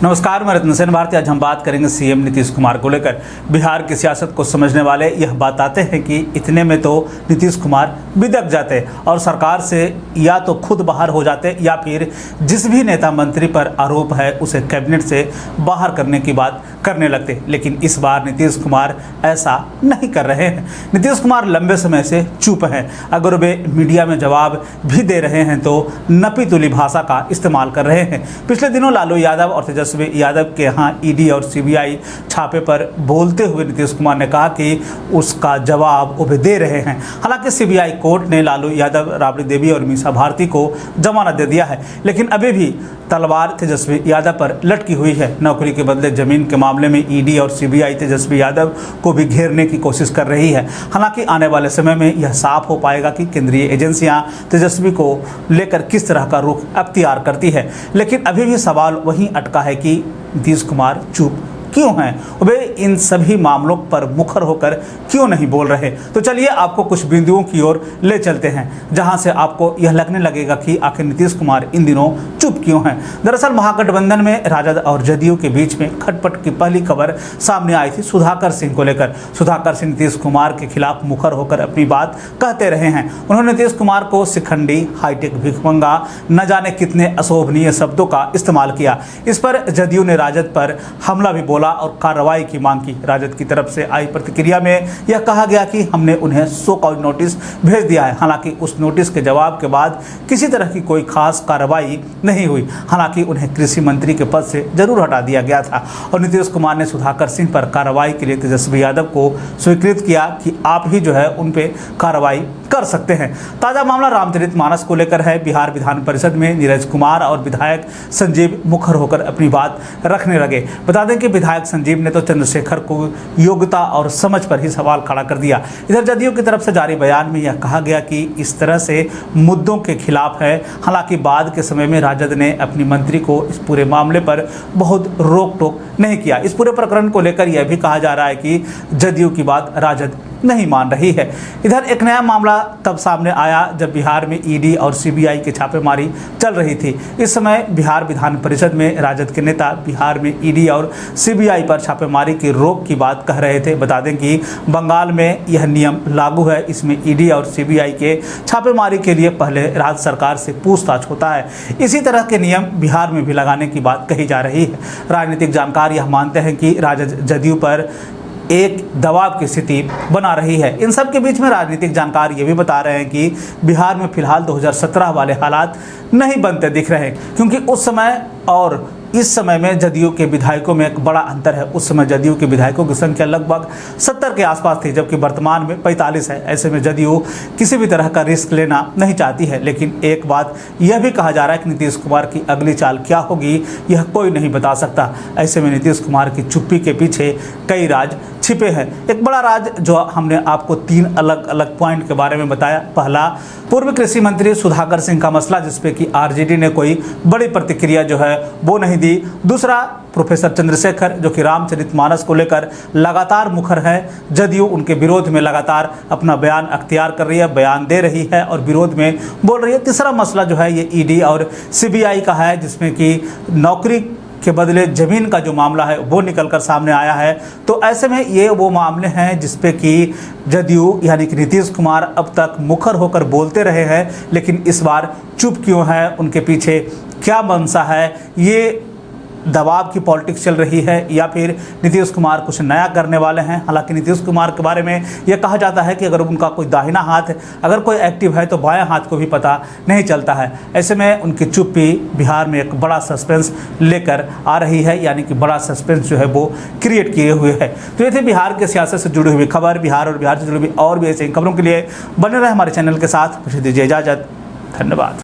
नमस्कार, मैं रत्न सेन भारती। आज हम बात करेंगे सीएम नीतीश कुमार को लेकर। बिहार की सियासत को समझने वाले यह बताते हैं कि इतने में तो नीतीश कुमार बिदक जाते और सरकार से या तो खुद बाहर हो जाते या फिर जिस भी नेता मंत्री पर आरोप है उसे कैबिनेट से बाहर करने की बात करने लगते। लेकिन इस बार नीतीश कुमार ऐसा नहीं कर रहे हैं। नीतीश कुमार लंबे समय से चुप हैं। अगर वे मीडिया में जवाब भी दे रहे हैं तो नपी तुली भाषा का इस्तेमाल कर रहे हैं। पिछले दिनों लालू यादव और तेजस्वी यादव के यहाँ ईडी और सीबीआई छापे पर बोलते हुए नीतीश कुमार ने कहा कि उसका जवाब वो दे रहे हैं। हालांकि सीबीआई कोर्ट ने लालू यादव, राबड़ी देवी और मीसा भारती को जमानत दे दिया है, लेकिन अभी भी तलवार तेजस्वी यादव पर लटकी हुई है। नौकरी के बदले जमीन के मामले में ईडी और सीबीआई तेजस्वी यादव को भी घेरने की कोशिश कर रही है। हालांकि आने वाले समय में यह साफ हो पाएगा कि केंद्रीय एजेंसियां तेजस्वी को लेकर किस तरह का रुख अख्तियार करती है। लेकिन अभी भी सवाल वहीं अटका है कि नीतीश कुमार चुप क्यों हैं? वे इन सभी मामलों पर मुखर होकर क्यों नहीं बोल रहे? तो चलिए आपको कुछ बिंदुओं की ओर ले चलते हैं जहां से आपको यह लगने लगेगा कि आखिर नीतीश कुमार इन दिनों चुप क्यों हैं। दरअसल महागठबंधन में राजद और जदयू के बीच में खटपट की पहली खबर सामने आई थी सुधाकर सिंह को लेकर। सुधाकर सिंह नीतीश कुमार के खिलाफ मुखर होकर अपनी बात कहते रहे हैं। उन्होंने नीतीश कुमार को शिखंडी, हाईटेक भिखमंगा, न जाने कितने अशोभनीय शब्दों का इस्तेमाल किया। इस पर जदयू ने राजद पर हमला भी बोला और कार्रवाई की मांग की। राजद की तरफ से आई प्रतिक्रिया में यह कहा गया कि हमने उन्हें शो कॉज नोटिस भेज दिया है। हालांकि उस नोटिस के जवाब के बाद किसी तरह की कोई खास कार्रवाई नहीं हुई। हालांकि उन्हें कृषि मंत्री के पद से जरूर हटा दिया गया था और नीतीश कुमार ने सुधाकर सिंह पर कार्रवाई के लिए तेजस्वी यादव को स्वीकृत किया कि आप ही जो है उन पर कार्रवाई कर सकते हैं। ताजा मामला रामचरितमानस को लेकर है। बिहार विधान परिषद में नीरज कुमार और विधायक संजीव मुखर होकर अपनी बात रखने लगे। बता दें कि विधायक संजीव ने तो चंद्रशेखर को योग्यता और समझ पर ही सवाल खड़ा कर दिया। इधर जदयू की तरफ से जारी बयान में यह कहा गया कि इस तरह से मुद्दों के खिलाफ है। हालांकि बाद के समय में राजद ने अपनी मंत्री को इस पूरे मामले पर बहुत रोक टोक नहीं किया। इस पूरे प्रकरण को लेकर यह भी कहा जा रहा है कि जदयू की बात राजद नहीं मान रही है। इधर एक नया मामला तब सामने आया जब बिहार में ईडी और सीबीआई की छापेमारी चल रही थी। इस समय बिहार विधान परिषद में राजद के नेता बिहार में ईडी और सीबीआई पर छापेमारी की रोक की बात कह रहे थे। बता दें कि बंगाल में यह नियम लागू है। इसमें ईडी और सीबीआई के छापेमारी के लिए पहले राज्य सरकार से पूछताछ होता है। इसी तरह के नियम बिहार में भी लगाने की बात कही जा रही है। राजनीतिक जानकार यह मानते हैं कि राजद जदयू पर एक दबाव की स्थिति बना रही है। इन सब के बीच में राजनीतिक जानकार ये भी बता रहे हैं कि बिहार में फिलहाल 2017 वाले हालात नहीं बनते दिख रहे, क्योंकि उस समय और इस समय में जदयू के विधायकों में एक बड़ा अंतर है। उस समय जदयू के विधायकों की संख्या लगभग 70 के आसपास थी, जबकि वर्तमान में 45 है। ऐसे में जदयू किसी भी तरह का रिस्क लेना नहीं चाहती है। लेकिन एक बात यह भी कहा जा रहा है कि नीतीश कुमार की अगली चाल क्या होगी यह कोई नहीं बता सकता। ऐसे में नीतीश कुमार की चुप्पी के पीछे कई राज छिपे हैं। एक बड़ा राज जो हमने आपको 3 अलग अलग पॉइंट के बारे में बताया। पहला, पूर्व कृषि मंत्री सुधाकर सिंह का मसला, जिसपे कि आरजेडी ने कोई बड़ी प्रतिक्रिया जो है वो नहीं दी। दूसरा, प्रोफेसर चंद्रशेखर जो कि रामचरितमानस को लेकर लगातार मुखर है। जदयू उनके विरोध में लगातार अपना बयान अख्तियार कर रही है, बयान दे रही है और विरोध में बोल रही है। तीसरा मसला जो है ये ईडी और सीबीआई का है, जिसमें कि नौकरी के बदले ज़मीन का जो मामला है वो निकलकर सामने आया है। तो ऐसे में ये वो मामले हैं जिसपे कि जदयू यानी कि नीतीश कुमार अब तक मुखर होकर बोलते रहे हैं, लेकिन इस बार चुप क्यों है? उनके पीछे क्या मंशा है? ये दबाव की पॉलिटिक्स चल रही है या फिर नीतीश कुमार कुछ नया करने वाले हैं? हालांकि नीतीश कुमार के बारे में यह कहा जाता है कि अगर उनका कोई दाहिना हाथ अगर कोई एक्टिव है तो बायां हाथ को भी पता नहीं चलता है। ऐसे में उनकी चुप्पी बिहार में एक बड़ा सस्पेंस लेकर आ रही है, यानी कि बड़ा सस्पेंस जो है वो क्रिएट किए हुए है। तो ये थे बिहार के सियासत से जुड़ी हुई खबर। बिहार और बिहार से जुड़ी हुई और भी ऐसी खबरों के लिए बने रहे हमारे चैनल के साथ। मुझे दीजिए इजाज़त। धन्यवाद।